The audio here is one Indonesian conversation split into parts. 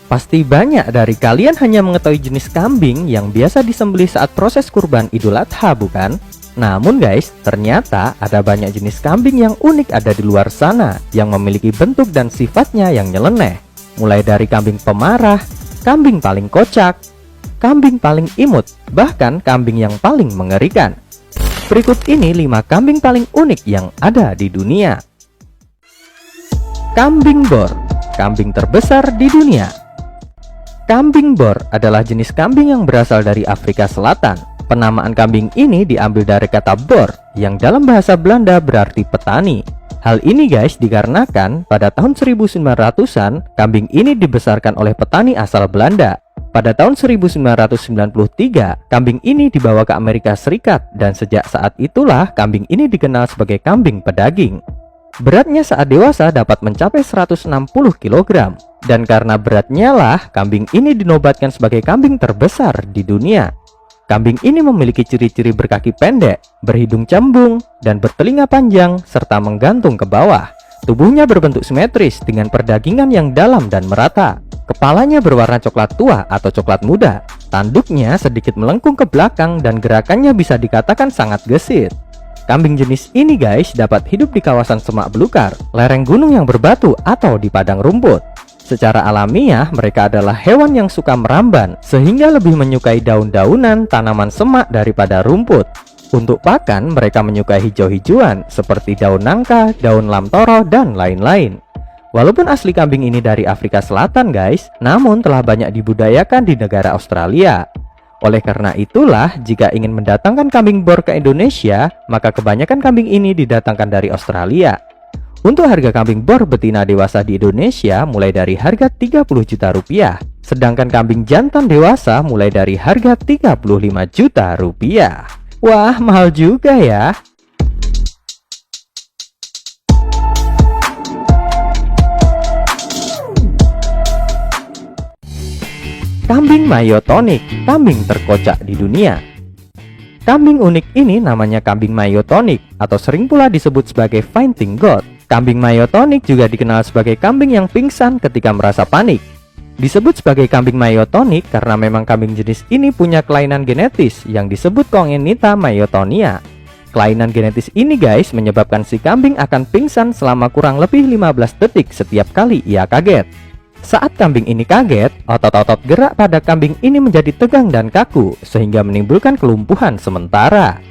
Pasti banyak dari kalian hanya mengetahui jenis kambing yang biasa disembelih saat proses kurban Idul Adha, bukan? Namun guys, ternyata ada banyak jenis kambing yang unik ada di luar sana yang memiliki bentuk dan sifatnya yang nyeleneh. Mulai dari kambing pemarah, kambing paling kocak, kambing paling imut, bahkan kambing yang paling mengerikan. Berikut ini 5 kambing paling unik yang ada di dunia. Kambing bor, kambing terbesar di dunia. Kambing bor adalah jenis kambing yang berasal dari Afrika Selatan. Penamaan kambing ini diambil dari kata bor, yang dalam bahasa Belanda berarti petani. Hal ini guys dikarenakan pada tahun 1900-an, kambing ini dibesarkan oleh petani asal Belanda. Pada tahun 1993, kambing ini dibawa ke Amerika Serikat dan sejak saat itulah kambing ini dikenal sebagai kambing pedaging. Beratnya saat dewasa dapat mencapai 160 kg. Dan karena beratnya lah, kambing ini dinobatkan sebagai kambing terbesar di dunia. Kambing ini memiliki ciri-ciri berkaki pendek, berhidung cembung, dan bertelinga panjang, serta menggantung ke bawah. Tubuhnya berbentuk simetris dengan perdagingan yang dalam dan merata. Kepalanya berwarna coklat tua atau coklat muda. Tanduknya sedikit melengkung ke belakang dan gerakannya bisa dikatakan sangat gesit. Kambing jenis ini guys dapat hidup di kawasan semak belukar, lereng gunung yang berbatu, atau di padang rumput. Secara alamiah, mereka adalah hewan yang suka meramban, sehingga lebih menyukai daun-daunan, tanaman semak daripada rumput. Untuk pakan, mereka menyukai hijau-hijauan, seperti daun nangka, daun lamtoro, dan lain-lain. Walaupun asli kambing ini dari Afrika Selatan guys, namun telah banyak dibudayakan di negara Australia. Oleh karena itulah, jika ingin mendatangkan kambing bor ke Indonesia, maka kebanyakan kambing ini didatangkan dari Australia. Untuk harga kambing bor betina dewasa di Indonesia mulai dari harga 30 juta rupiah, sedangkan kambing jantan dewasa mulai dari harga 35 juta rupiah. Wah, mahal juga ya. Kambing Mayotonik, kambing terkocak di dunia. Kambing unik ini namanya kambing Mayotonik atau sering pula disebut sebagai fainting goat. Kambing Mayotonik juga dikenal sebagai kambing yang pingsan ketika merasa panik. Disebut sebagai kambing Mayotonik karena memang kambing jenis ini punya kelainan genetis yang disebut Congenita Myotonia. Kelainan genetis ini guys menyebabkan si kambing akan pingsan selama kurang lebih 15 detik setiap kali ia kaget. Saat kambing ini kaget, otot-otot gerak pada kambing ini menjadi tegang dan kaku, sehingga menimbulkan kelumpuhan sementara.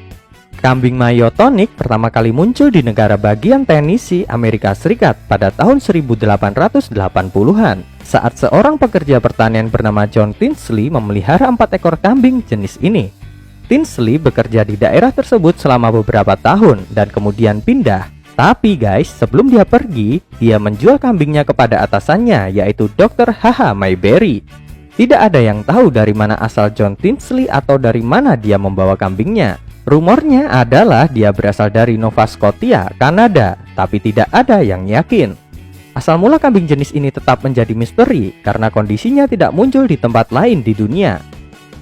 Kambing Mayotonik pertama kali muncul di negara bagian Tennessee, Amerika Serikat pada tahun 1880-an, saat seorang pekerja pertanian bernama John Tinsley memelihara 4 ekor kambing jenis ini. Tinsley bekerja di daerah tersebut selama beberapa tahun dan kemudian pindah. Tapi guys, sebelum dia pergi, dia menjual kambingnya kepada atasannya, yaitu Dr. H.H. Mayberry. Tidak ada yang tahu dari mana asal John Tinsley atau dari mana dia membawa kambingnya. Rumornya adalah dia berasal dari Nova Scotia, Kanada, tapi tidak ada yang yakin. Asal mula kambing jenis ini tetap menjadi misteri karena kondisinya tidak muncul di tempat lain di dunia.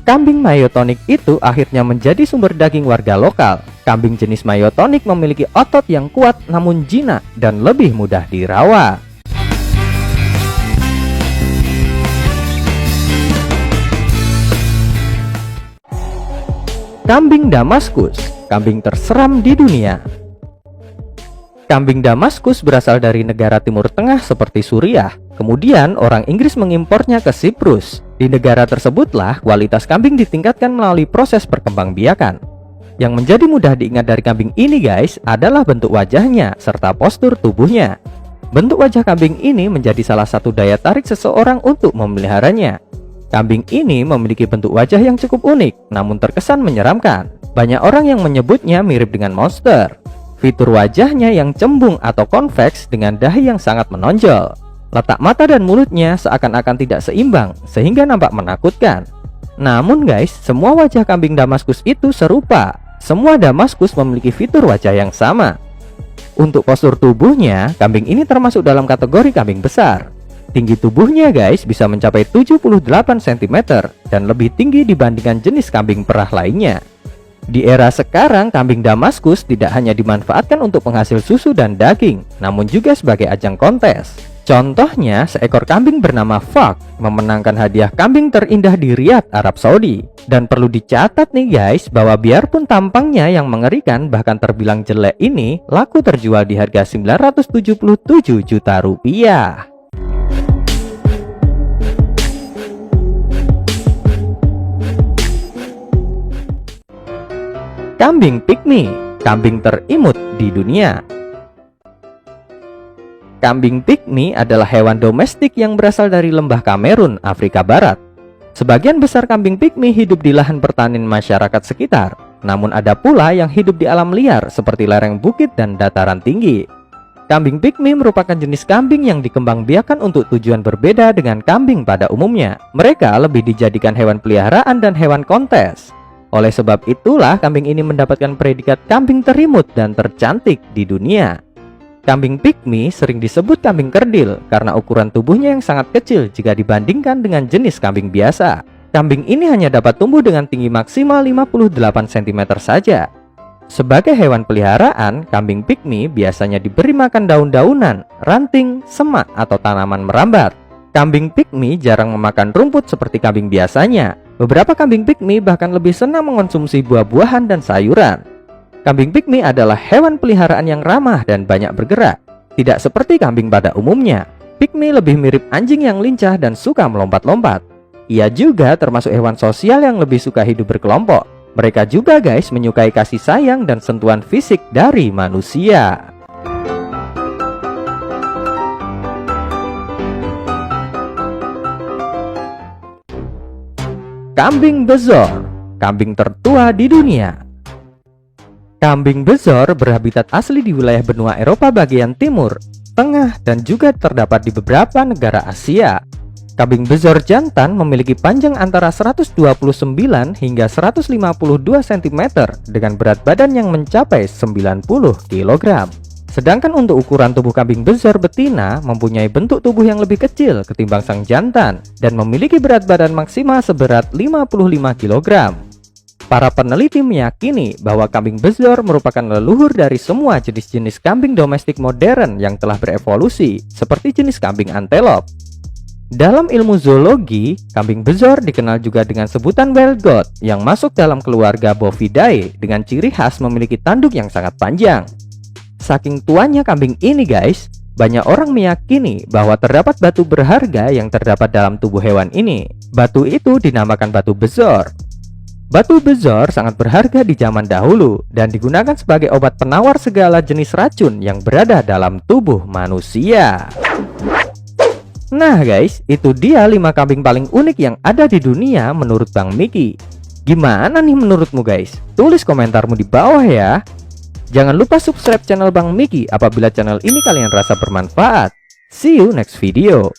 Kambing Mayotonik itu akhirnya menjadi sumber daging warga lokal. Kambing jenis Mayotonik memiliki otot yang kuat namun jinak dan lebih mudah dirawat. Kambing Damaskus, kambing terseram di dunia. Kambing Damaskus berasal dari negara Timur Tengah seperti Suriah. Kemudian orang Inggris mengimpornya ke Siprus. Di negara tersebutlah kualitas kambing ditingkatkan melalui proses perkembangbiakan. Yang menjadi mudah diingat dari kambing ini guys adalah bentuk wajahnya serta postur tubuhnya. Bentuk wajah kambing ini menjadi salah satu daya tarik seseorang untuk memeliharanya. Kambing ini memiliki bentuk wajah yang cukup unik namun terkesan menyeramkan. Banyak orang yang menyebutnya mirip dengan monster. Fitur wajahnya yang cembung atau konveks dengan dahi yang sangat menonjol. Letak mata dan mulutnya seakan-akan tidak seimbang sehingga nampak menakutkan. Namun guys, semua wajah kambing Damaskus itu serupa. Semua Damaskus memiliki fitur wajah yang sama. Untuk postur tubuhnya, kambing ini termasuk dalam kategori kambing besar. Tinggi tubuhnya guys bisa mencapai 78 cm dan lebih tinggi dibandingkan jenis kambing perah lainnya. Di era sekarang, kambing Damaskus tidak hanya dimanfaatkan untuk penghasil susu dan daging, namun juga sebagai ajang kontes. Contohnya, seekor kambing bernama Fak memenangkan hadiah kambing terindah di Riyadh, Arab Saudi. Dan perlu dicatat nih guys, bahwa biarpun tampangnya yang mengerikan bahkan terbilang jelek ini, laku terjual di harga 977 juta rupiah. Kambing pygmy, kambing terimut di dunia. Kambing pygmy adalah hewan domestik yang berasal dari lembah Kamerun, Afrika Barat. Sebagian besar kambing pygmy hidup di lahan pertanian masyarakat sekitar, namun ada pula yang hidup di alam liar seperti lereng bukit dan dataran tinggi. Kambing pygmy merupakan jenis kambing yang dikembangbiakan untuk tujuan berbeda dengan kambing pada umumnya. Mereka lebih dijadikan hewan peliharaan dan hewan kontes. Oleh sebab itulah kambing ini mendapatkan predikat kambing terimut dan tercantik di dunia. Kambing pygmy sering disebut kambing kerdil karena ukuran tubuhnya yang sangat kecil jika dibandingkan dengan jenis kambing biasa. Kambing ini hanya dapat tumbuh dengan tinggi maksimal 58 cm saja. Sebagai hewan peliharaan, kambing pygmy biasanya diberi makan daun-daunan, ranting, semak, atau tanaman merambat. Kambing pygmy jarang memakan rumput seperti kambing biasanya. Beberapa kambing pygmy bahkan lebih senang mengonsumsi buah-buahan dan sayuran. Kambing pygmy adalah hewan peliharaan yang ramah dan banyak bergerak. Tidak seperti kambing pada umumnya, pygmy lebih mirip anjing yang lincah dan suka melompat-lompat. Ia juga termasuk hewan sosial yang lebih suka hidup berkelompok. Mereka juga guys menyukai kasih sayang dan sentuhan fisik dari manusia. Kambing Bezoar, kambing tertua di dunia. Kambing Bezoar berhabitat asli di wilayah benua Eropa bagian timur, tengah, dan juga terdapat di beberapa negara Asia. Kambing Bezoar jantan memiliki panjang antara 129 hingga 152 cm dengan berat badan yang mencapai 90 kg. Sedangkan untuk ukuran tubuh kambing Bezoar betina mempunyai bentuk tubuh yang lebih kecil ketimbang sang jantan dan memiliki berat badan maksimal seberat 55 kg. Para peneliti meyakini bahwa kambing Bezoar merupakan leluhur dari semua jenis-jenis kambing domestik modern yang telah berevolusi, seperti jenis kambing antelop. Dalam ilmu zoologi, kambing Bezoar dikenal juga dengan sebutan wild goat yang masuk dalam keluarga Bovidae dengan ciri khas memiliki tanduk yang sangat panjang. Saking tuanya kambing ini guys, banyak orang meyakini bahwa terdapat batu berharga yang terdapat dalam tubuh hewan ini. Batu itu dinamakan batu Bezoar. Batu Bezoar sangat berharga di zaman dahulu dan digunakan sebagai obat penawar segala jenis racun yang berada dalam tubuh manusia. Nah guys, itu dia 5 kambing paling unik yang ada di dunia menurut Bang Miki. Gimana nih menurutmu guys? Tulis komentarmu di bawah ya. Jangan lupa subscribe channel Bang Miki apabila channel ini kalian rasa bermanfaat. See you next video.